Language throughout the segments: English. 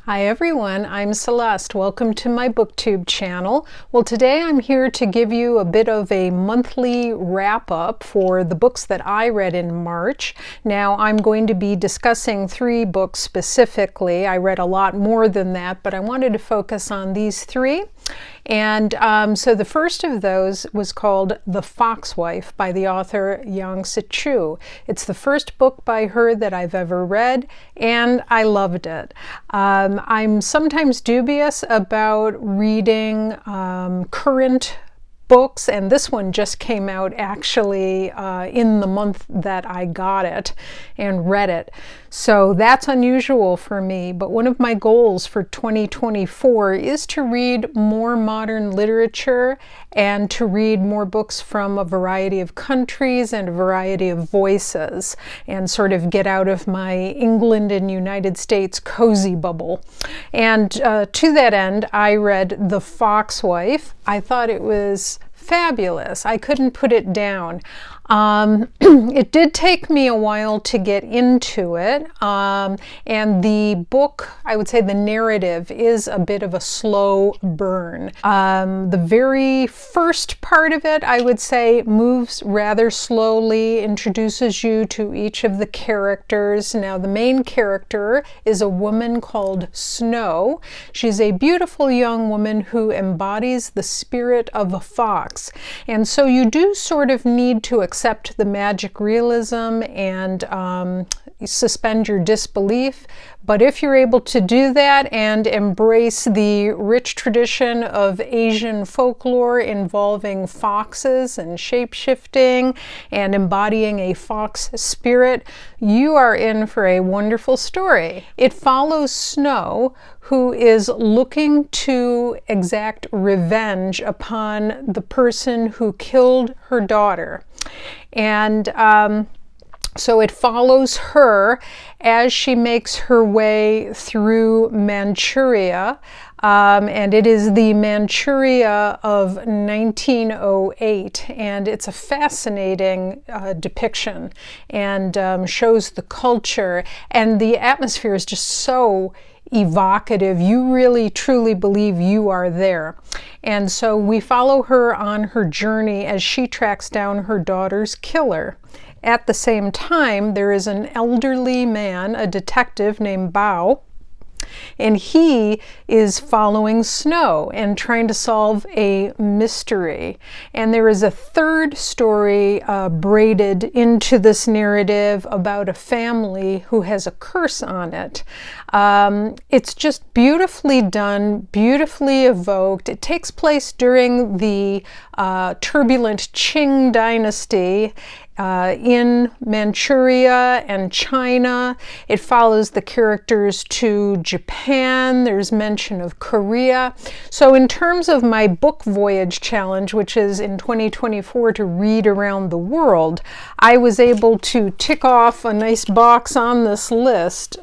Hi everyone, I'm Celeste. Welcome to my BookTube channel. Well, today I'm here to give you a bit of a monthly wrap-up for the books that I read in March. Now, I'm going to be discussing 3 books specifically. I read a lot more than that, but I wanted to focus on these 3. And so the first of those was called The Foxwife by the author Yangsze Choo. It's the first book by her that I've ever read, and I loved it. I'm sometimes dubious about reading current books, and this one just came out actually in the month that I got it and read it. So that's unusual for me, but one of my goals for 2024 is to read more modern literature and to read more books from a variety of countries and a variety of voices and sort of get out of my England and United States cozy bubble. And to that end, I read The Foxwife. I thought it was fabulous. I couldn't put it down. It did take me a while to get into it, and the book, I would say the narrative, is a bit of a slow burn. The very first part of it, I would say, moves rather slowly, introduces you to each of the characters. Now, the main character is a woman called Snow. She's a beautiful young woman who embodies the spirit of a fox, and so you do sort of need to accept the magic realism and suspend your disbelief. But if you're able to do that and embrace the rich tradition of Asian folklore involving foxes and shape-shifting and embodying a fox spirit, you are in for a wonderful story. It follows Snow, who is looking to exact revenge upon the person who killed her daughter. And so it follows her as she makes her way through Manchuria, and it is the Manchuria of 1908, and it's a fascinating depiction and shows the culture, and the atmosphere is just so evocative. You really truly believe you are there. And so we follow her on her journey as she tracks down her daughter's killer. At the same time, there is an elderly man, a detective named Bao, and he is following Snow and trying to solve a mystery. And there is a third story braided into this narrative about a family who has a curse on it. It's just beautifully done, beautifully evoked. It takes place during the turbulent Qing dynasty in Manchuria and China. It follows the characters to Japan. There's mention of Korea. So in terms of my book voyage challenge, which is in 2024 to read around the world, I was able to tick off a nice box on this list,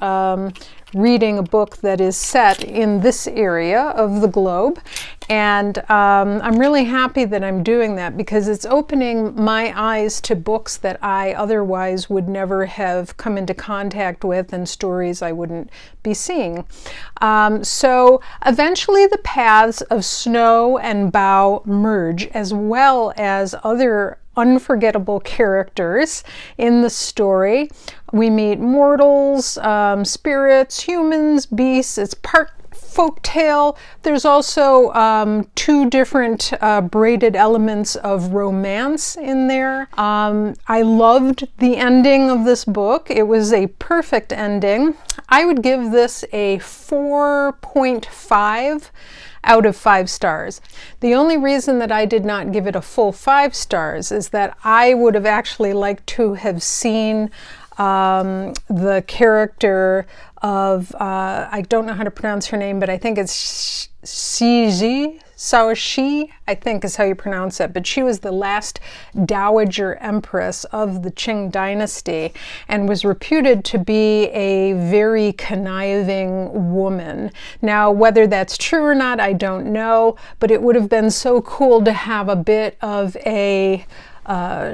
reading a book that is set in this area of the globe. And I'm really happy that I'm doing that because it's opening my eyes to books that I otherwise would never have come into contact with and stories I wouldn't be seeing. So eventually the paths of Snow and Bao merge, as well as other unforgettable characters in the story. We meet mortals, spirits, humans, beasts. It's part folktale. There's also 2 different braided elements of romance in there. I loved the ending of this book. It was a perfect ending. I would give this a 4.5 out of 5 stars. The only reason that I did not give it a full 5 stars is that I would have actually liked to have seen the character of, I don't know how to pronounce her name, but I think it's Shaoxi, I think is how you pronounce it, but she was the last dowager empress of the Qing dynasty and was reputed to be a very conniving woman. Now, whether that's true or not, I don't know, but it would have been so cool to have a bit of a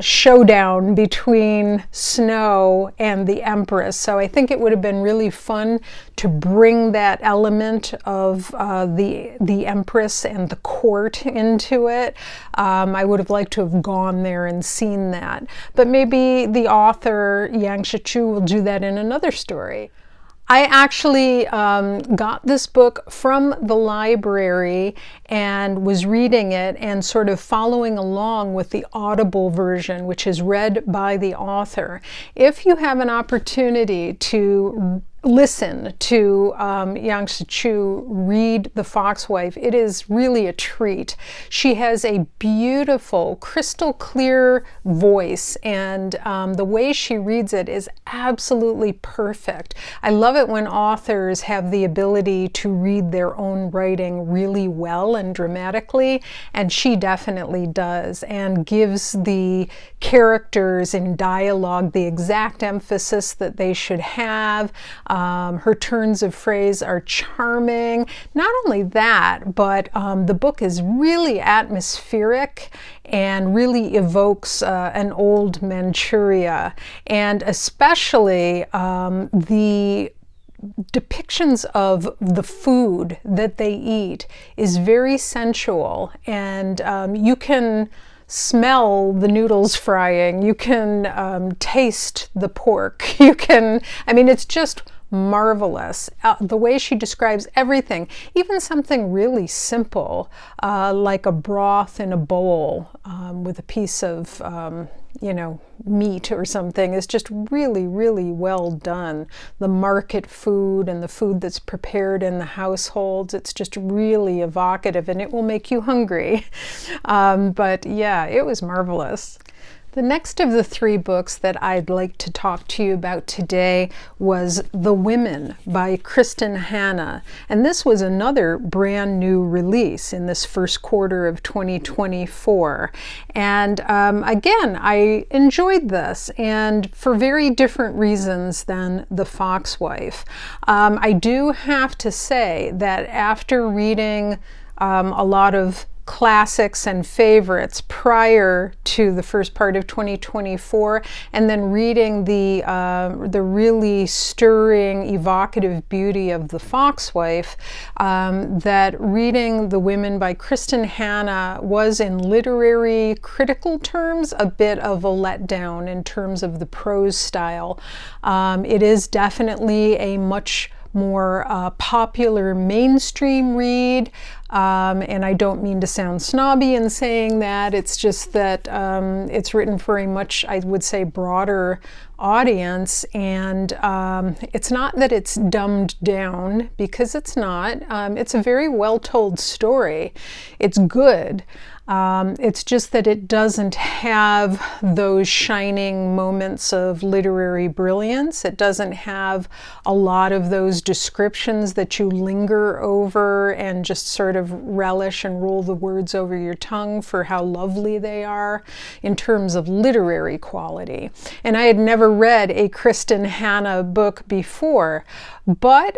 showdown between Snow and the Empress. So I think it would have been really fun to bring that element of the Empress and the court into it. I would have liked to have gone there and seen that. But maybe the author, Yangsze Choo, will do that in another story. I actually got this book from the library and was reading it and sort of following along with the Audible version, which is read by the author. If you have an opportunity to listen to Yangsze Choo read The Foxwife, it is really a treat. She has a beautiful, crystal clear voice, and the way she reads it is absolutely perfect. I love it when authors have the ability to read their own writing really well and dramatically, and she definitely does, and gives the characters in dialogue the exact emphasis that they should have. Her turns of phrase are charming. Not only that, but the book is really atmospheric and really evokes an old Manchuria, and especially the depictions of the food that they eat is very sensual, and you can smell the noodles frying, you can taste the pork, you can, I mean, it's just marvelous. The way she describes everything, even something really simple, like a broth in a bowl with a piece of, meat or something, is just really, really well done. The market food and the food that's prepared in the households, it's just really evocative, and it will make you hungry. But yeah, it was marvelous. The next of the 3 books that I'd like to talk to you about today was The Women by Kristen Hanna. And this was another brand new release in this first quarter of 2024. And again, I enjoyed this, and for very different reasons than The Foxwife. I do have to say that after reading a lot of classics and favorites prior to the first part of 2024, and then reading the really stirring, evocative beauty of The Foxwife, that reading The Women by Kristen Hanna was, in literary critical terms, a bit of a letdown in terms of the prose style. It is definitely a much more popular mainstream read, and I don't mean to sound snobby in saying that. It's just that it's written for a much, I would say, broader audience, and it's not that it's dumbed down, because it's not. It's a very well told story. It's good. It's just that it doesn't have those shining moments of literary brilliance. It doesn't have a lot of those descriptions that you linger over and just sort of relish and roll the words over your tongue for how lovely they are in terms of literary quality. And I had never read a Kristen Hanna book before, but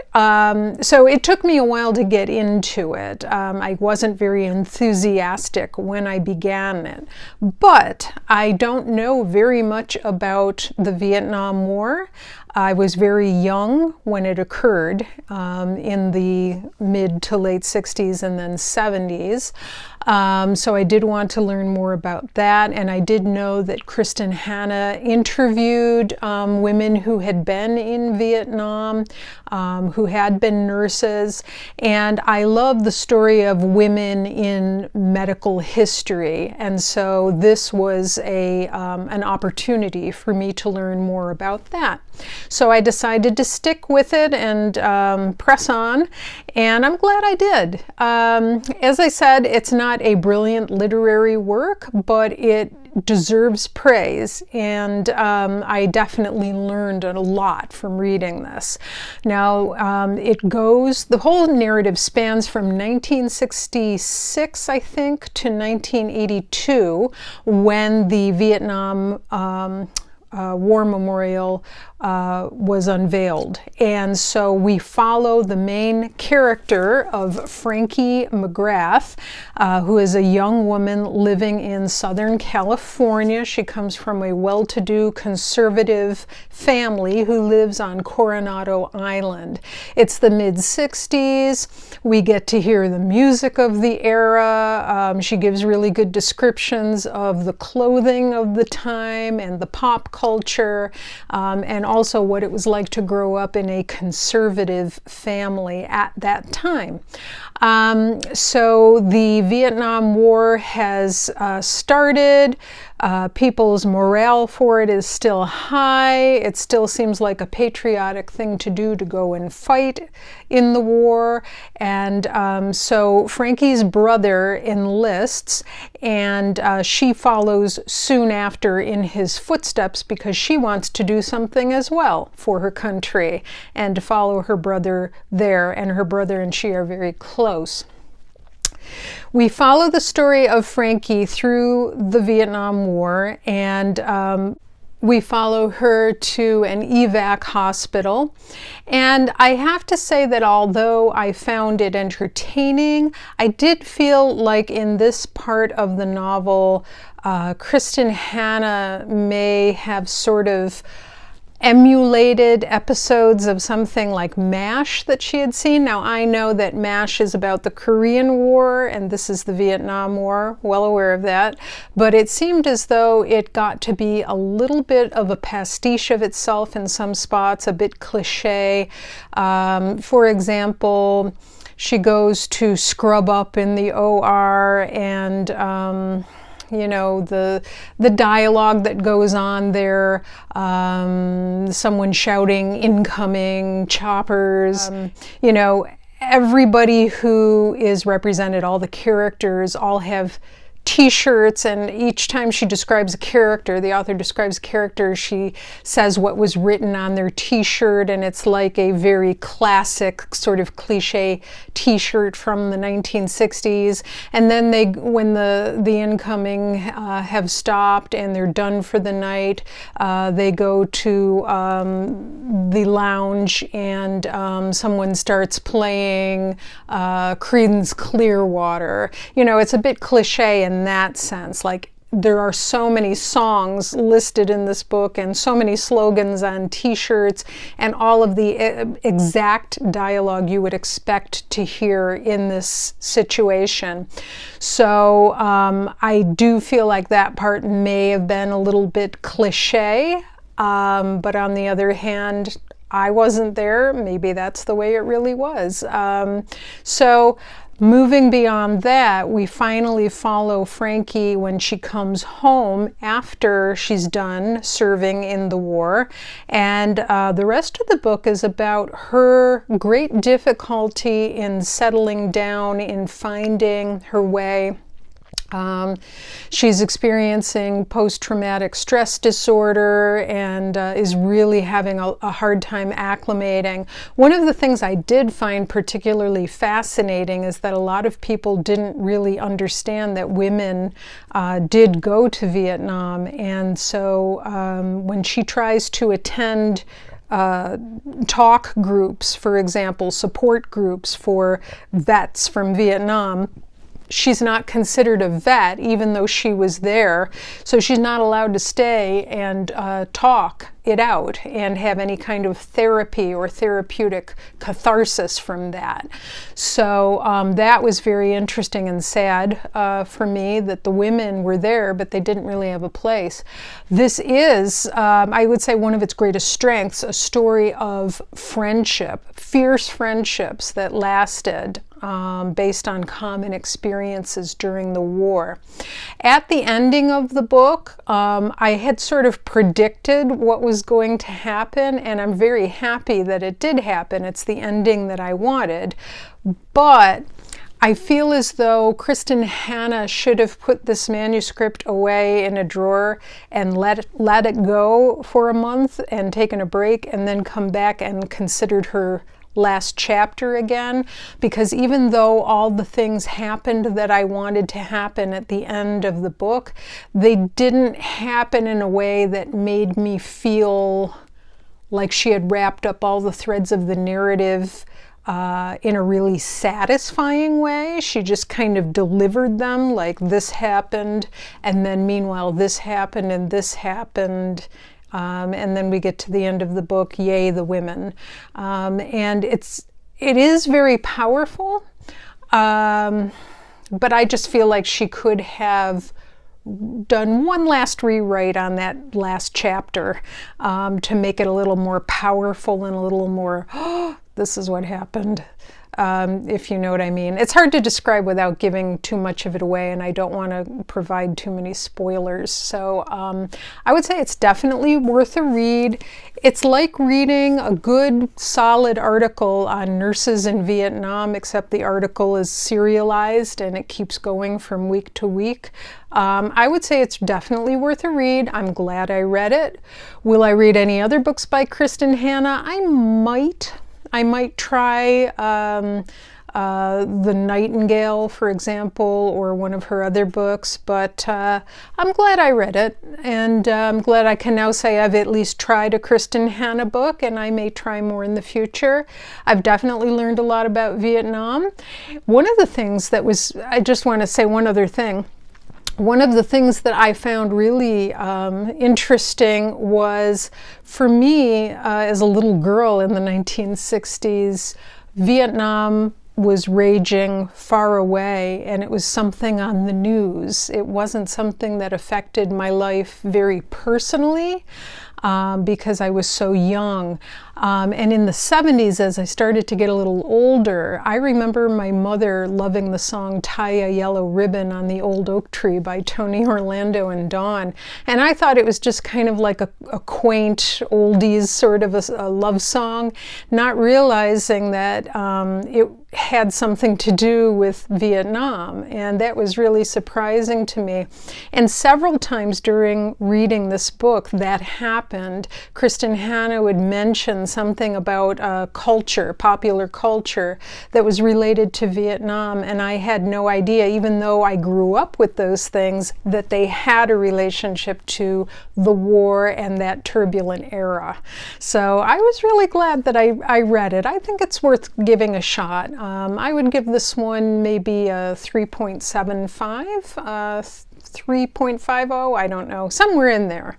so it took me a while to get into it. I wasn't very enthusiastic when I began it, but I don't know very much about the Vietnam War. I was very young when it occurred, in the mid to late 60s and then 70s. So I did want to learn more about that, and I did know that Kristen Hanna interviewed women who had been in Vietnam, who had been nurses, and I love the story of women in medical history, and so this was an opportunity for me to learn more about that. So I decided to stick with it and press on, and I'm glad I did. As I said, it's not a brilliant literary work, but it deserves praise, and I definitely learned a lot from reading this. Now, the whole narrative spans from 1966, I think, to 1982, when the Vietnam war memorial was unveiled. And so we follow the main character of Frankie McGrath, who is a young woman living in Southern California. She comes from a well-to-do conservative family who lives on Coronado Island. It's the mid-60s. We get to hear the music of the era. She gives really good descriptions of the clothing of the time and the pop culture, and also what it was like to grow up in a conservative family at that time. So the Vietnam War has started. People's morale for it is still high. It still seems like a patriotic thing to do to go and fight in the war. And so Frankie's brother enlists, and she follows soon after in his footsteps because she wants to do something as well for her country and to follow her brother there. And her brother and she are very close. We follow the story of Frankie through the Vietnam War, and we follow her to an evac hospital. And I have to say that although I found it entertaining, I did feel like in this part of the novel, Kristen Hanna may have sort of emulated episodes of something like MASH that she had seen. Now, I know that MASH is about the Korean War and this is the Vietnam War, well aware of that, but it seemed as though it got to be a little bit of a pastiche of itself in some spots, a bit cliche. For example, she goes to scrub up in the OR, and you know, the dialogue that goes on there, someone shouting incoming choppers, you know, everybody who is represented, all the characters all have T-shirts, and each time she describes a character, the author describes a character, she says what was written on their T-shirt, and it's like a very classic sort of cliche T-shirt from the 1960s. And then they, when the incoming have stopped and they're done for the night, they go to the lounge, and someone starts playing Creedence Clearwater. You know, it's a bit cliche in that sense. Like, there are so many songs listed in this book and so many slogans on T-shirts and all of the exact dialogue you would expect to hear in this situation. So I do feel like that part may have been a little bit cliche, but on the other hand, I wasn't there. Maybe that's the way it really was. So moving beyond that, we finally follow Frankie when she comes home after she's done serving in the war. And the rest of the book is about her great difficulty in settling down, in finding her way. She's experiencing post-traumatic stress disorder and is really having a hard time acclimating. One of the things I did find particularly fascinating is that a lot of people didn't really understand that women did go to Vietnam. And so when she tries to attend talk groups, for example, support groups for vets from Vietnam, she's not considered a vet, even though she was there. So she's not allowed to stay and talk it out and have any kind of therapy or therapeutic catharsis from that. So that was very interesting and sad for me, that the women were there, but they didn't really have a place. This is, I would say, one of its greatest strengths, a story of friendship, fierce friendships that lasted based on common experiences during the war. At the ending of the book, I had sort of predicted what was going to happen, and I'm very happy that it did happen. It's the ending that I wanted, but I feel as though Kristen Hanna should have put this manuscript away in a drawer and let it go for a month and taken a break, and then come back and considered her last chapter again, because even though all the things happened that I wanted to happen at the end of the book, they didn't happen in a way that made me feel like she had wrapped up all the threads of the narrative in a really satisfying way. She just kind of delivered them, like this happened, and then meanwhile this happened, and this happened. And then we get to the end of the book, yay, the women. And it is very powerful, but I just feel like she could have done one last rewrite on that last chapter to make it a little more powerful and a little more, oh, this is what happened. If you know what I mean. It's hard to describe without giving too much of it away, and I don't want to provide too many spoilers. So I would say it's definitely worth a read. It's like reading a good, solid article on nurses in Vietnam, except the article is serialized and it keeps going from week to week. I would say it's definitely worth a read. I'm glad I read it. Will I read any other books by Kristen Hanna? I might try The Nightingale, for example, or one of her other books, but I'm glad I read it, and I'm glad I can now say I've at least tried a Kristen Hanna book, and I may try more in the future. I've definitely learned a lot about Vietnam. One of the things that was, I just want to say one other thing. One of the things that I found really interesting was, for me, as a little girl in the 1960s, Vietnam was raging far away, and it was something on the news. It wasn't something that affected my life very personally, because I was so young. And in the 70s, as I started to get a little older, I remember my mother loving the song Tie a Yellow Ribbon on the Old Oak Tree by Tony Orlando and Dawn. And I thought it was just kind of like a quaint oldies sort of a love song, not realizing that it had something to do with Vietnam. And that was really surprising to me. And several times during reading this book that happened, Kristen Hanna would mention something about culture, popular culture, that was related to Vietnam, and I had no idea, even though I grew up with those things, that they had a relationship to the war and that turbulent era. So I was really glad that I read it. I think it's worth giving a shot. I would give this one maybe a 3.75, 3.50, I don't know, somewhere in there.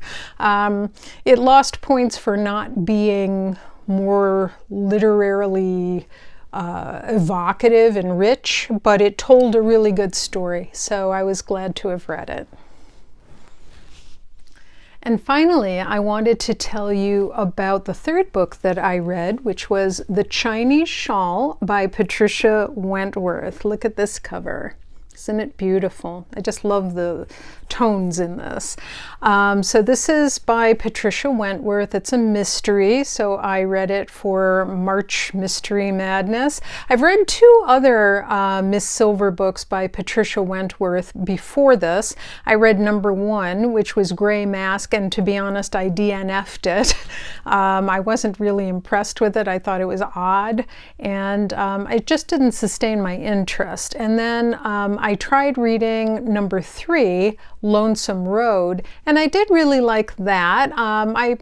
It lost points for not being more literarily evocative and rich, but it told a really good story, so I was glad to have read it. And finally, I wanted to tell you about the third book that I read, which was The Chinese Shawl by Patricia Wentworth. Look at this cover. Isn't it beautiful? I just love the tones in this. So this is by Patricia Wentworth. It's a mystery, so I read it for March Mystery Madness. I've read two other Miss Silver books by Patricia Wentworth before this. I read number 1, which was Gray Mask, and to be honest, I DNF'd it. I wasn't really impressed with it. I thought it was odd, and it just didn't sustain my interest. And then I tried reading number 3, Lonesome Road, and I did really like that. I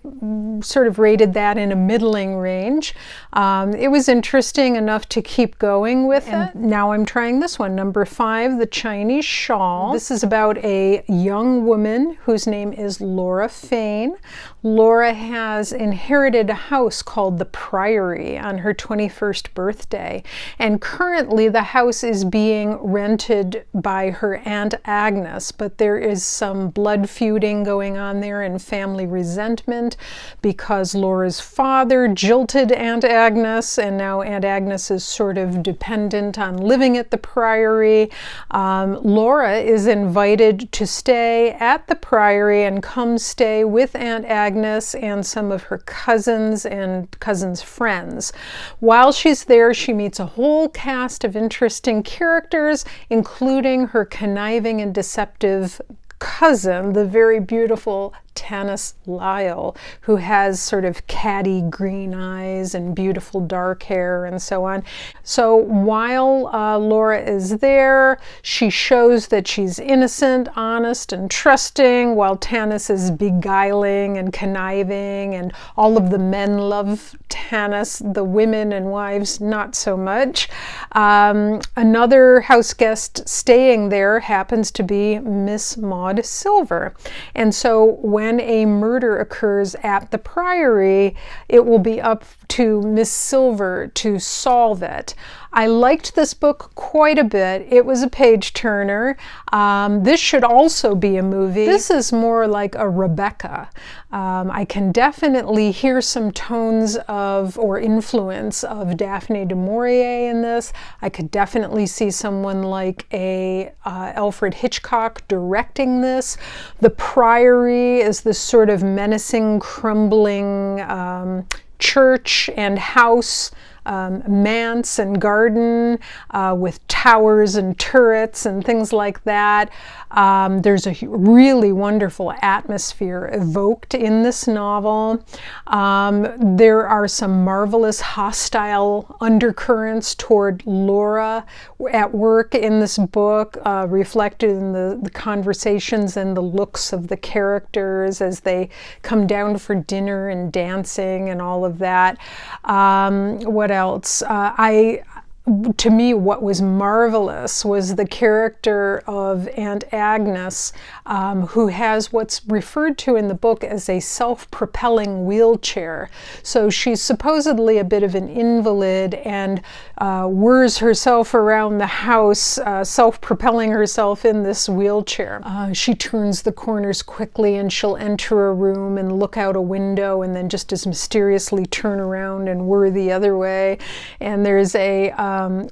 sort of rated that in a middling range. It was interesting enough to keep going with it. Now I'm trying this one, number 5, The Chinese Shawl. This is about a young woman whose name is Laura Fane. Laura has inherited a house called the Priory on her 21st birthday, and currently the house is being rented by her Aunt Agnes, but there is some blood feuding going on there and family resentment because Laura's father jilted Aunt Agnes, and now Aunt Agnes is sort of dependent on living at the Priory. Laura is invited to stay at the Priory and come stay with Aunt Agnes and some of her cousins and cousins' friends. While she's there, she meets a whole cast of interesting characters, including her conniving and deceptive cousin, the very beautiful Tanis Lyle, who has sort of catty green eyes and beautiful dark hair and so on. So while Laura is there, she shows that she's innocent, honest, and trusting, while Tanis is beguiling and conniving, and all of the men love Tanis, the women and wives not so much. Another house guest staying there happens to be Miss Maud Silver. And so when a murder occurs at the Priory, it will be up to Miss Silver to solve it. I liked this book quite a bit. It was a page turner. This should also be a movie. This is more like a Rebecca. I can definitely hear some tones of or influence of Daphne du Maurier in this. I could definitely see someone like a Alfred Hitchcock directing this. The Priory is this sort of menacing, crumbling church and house, manse and garden with towers and turrets and things like that. There's a really wonderful atmosphere evoked in this novel. There are some marvelous hostile undercurrents toward Laura at work in this book, reflected in the conversations and the looks of the characters as they come down for dinner and dancing and all of that. What else? To me, what was marvelous was the character of Aunt Agnes, who has what's referred to in the book as a self-propelling wheelchair. So she's supposedly a bit of an invalid and whirs herself around the house, self-propelling herself in this wheelchair. She turns the corners quickly and she'll enter a room and look out a window and then just as mysteriously turn around and whir the other way. And there's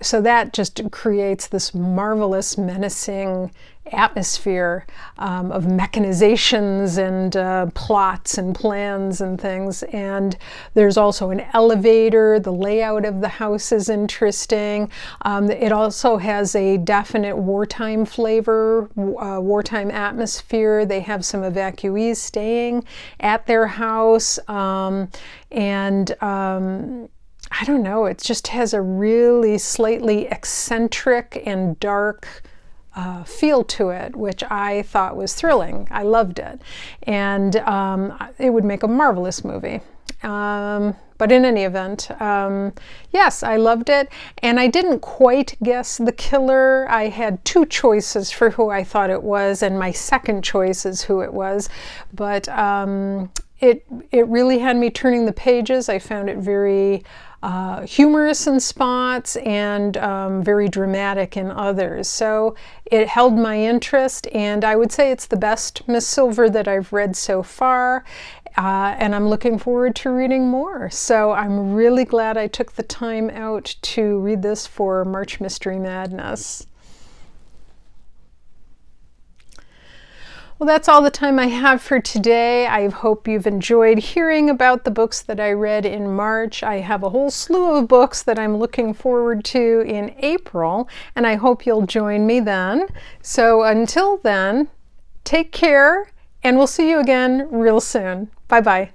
so that just creates this marvelous, menacing atmosphere of mechanizations and plots and plans and things. And there's also an elevator. The layout of the house is interesting. It also has a definite wartime flavor, wartime atmosphere. They have some evacuees staying at their house. I don't know, it just has a really slightly eccentric and dark feel to it, which I thought was thrilling. I loved it. And it would make a marvelous movie. But in any event, yes, I loved it. And I didn't quite guess the killer. I had two choices for who I thought it was, and my second choice is who it was. But it really had me turning the pages. I found it very humorous in spots and very dramatic in others. So it held my interest, and I would say it's the best Miss Silver that I've read so far. And I'm looking forward to reading more. So I'm really glad I took the time out to read this for March Mystery Madness. Well, that's all the time I have for today. I hope you've enjoyed hearing about the books that I read in March. I have a whole slew of books that I'm looking forward to in April, and I hope you'll join me then. So until then, take care, and we'll see you again real soon. Bye-bye.